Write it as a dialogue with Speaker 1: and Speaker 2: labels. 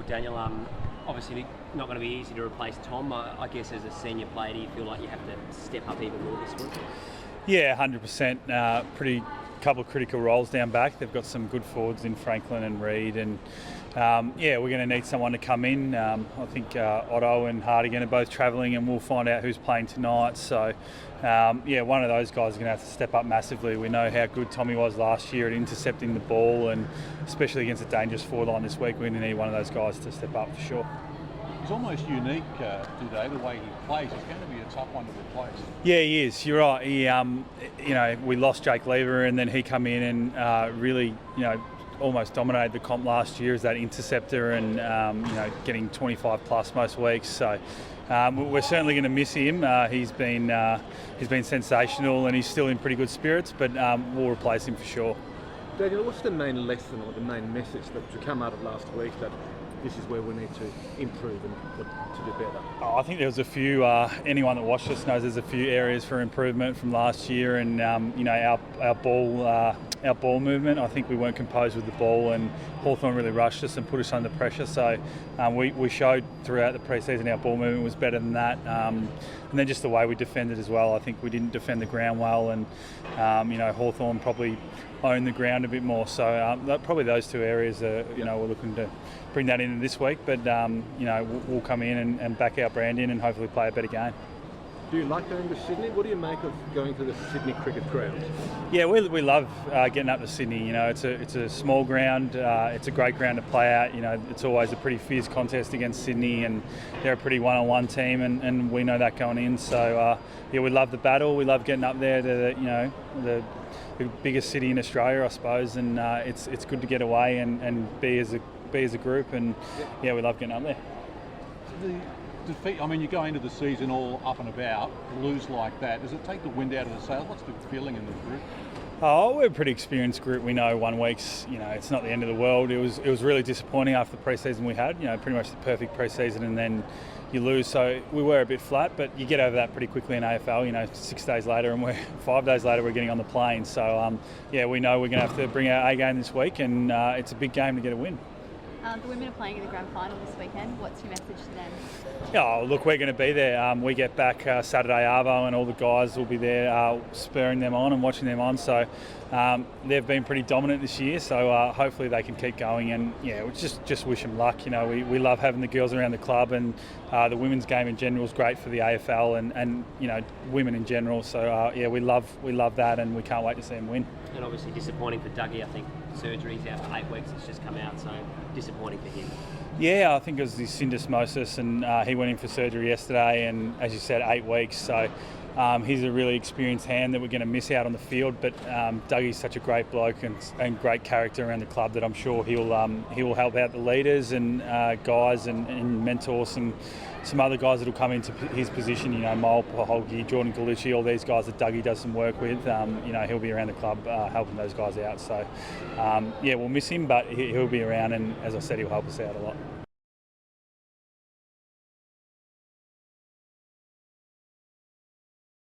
Speaker 1: Daniel, obviously not going to be easy to replace Tom. I guess as a senior player, do you feel like you have to step up even more this week?
Speaker 2: Yeah, 100%. Pretty couple of critical roles down back. They've got some good forwards in Franklin and Reid, and we're going to need someone to come in. I think Otto and Hardigan are both travelling, and we'll find out who's playing tonight. So, one of those guys is going to have to step up massively. We know how good Tommy was last year at intercepting the ball, and especially against a dangerous forward line this week, we're going to need one of those guys to step up for sure.
Speaker 3: He's almost unique today, the way he plays. It's going to be a tough one to replace.
Speaker 2: Yeah, he is. You're right. He, we lost Jake Lever, and then he come in and really, almost dominated the comp last year as that interceptor, and getting 25 plus most weeks. So we're certainly going to miss him. He's been sensational, and he's still in pretty good spirits. But we'll replace him for sure.
Speaker 4: Daniel, what's the main lesson or the main message to come out of last week that this is where we need to improve and to do better?
Speaker 2: I think there was a few, anyone that watched us knows there's a few areas for improvement from last year, and our ball movement. I think we weren't composed with the ball, and Hawthorn really rushed us and put us under pressure. So we showed throughout the pre-season our ball movement was better than that. And then just the way we defended as well. I think we didn't defend the ground well, and Hawthorn probably owned the ground a bit more. So probably those two areas we're looking to bring that in this week. But we'll come in and back our brand in and hopefully play a better game.
Speaker 4: Do you like going to Sydney? What do you make of going to the Sydney cricket ground?
Speaker 2: Yeah, we love getting up to Sydney. It's a small ground. It's a great ground to play at. It's always a pretty fierce contest against Sydney, and they're a pretty one-on-one team, and we know that going in. So we love the battle. We love getting up there to the biggest city in Australia, I suppose, and it's good to get away and be as a group, and we love getting up there.
Speaker 3: So defeat, you go into the season all up and about, lose like that. Does it take the wind out of the sail? What's the feeling in the group?
Speaker 2: Oh, we're a pretty experienced group. We know 1 week's, it's not the end of the world. It was really disappointing after the pre-season we had. Pretty much the perfect pre-season, and then you lose. So we were a bit flat, but you get over that pretty quickly in AFL. 6 days later, and 5 days later we're getting on the plane. So we know we're going to have to bring our A game this week, and it's a big game to get a win.
Speaker 5: The women are playing in the grand final this weekend. What's your message to them?
Speaker 2: Oh, look, we're going to be there. We get back Saturday Arvo, and all the guys will be there spurring them on and watching them on. So they've been pretty dominant this year, so hopefully they can keep going. And we just wish them luck. We love having the girls around the club, and the women's game in general is great for the AFL and women in general. So we love that, and we can't wait to see them win.
Speaker 1: And obviously disappointing for Dougie. I think surgery's out for 8 weeks. It's just come out, so disappointing for him.
Speaker 2: Yeah, I think it was the syndesmosis, and he went in for surgery yesterday, and as you said, 8 weeks. So he's a really experienced hand that we're going to miss out on the field. But Dougie's such a great bloke and great character around the club that I'm sure he will help out the leaders and guys and mentors and some other guys that will come into his position. Mole, Paholgi, Jordan Galucci, all these guys that Dougie does some work with. He'll be around the club helping those guys out. So we'll miss him, but he'll be around, and as I said, he'll help us out a lot.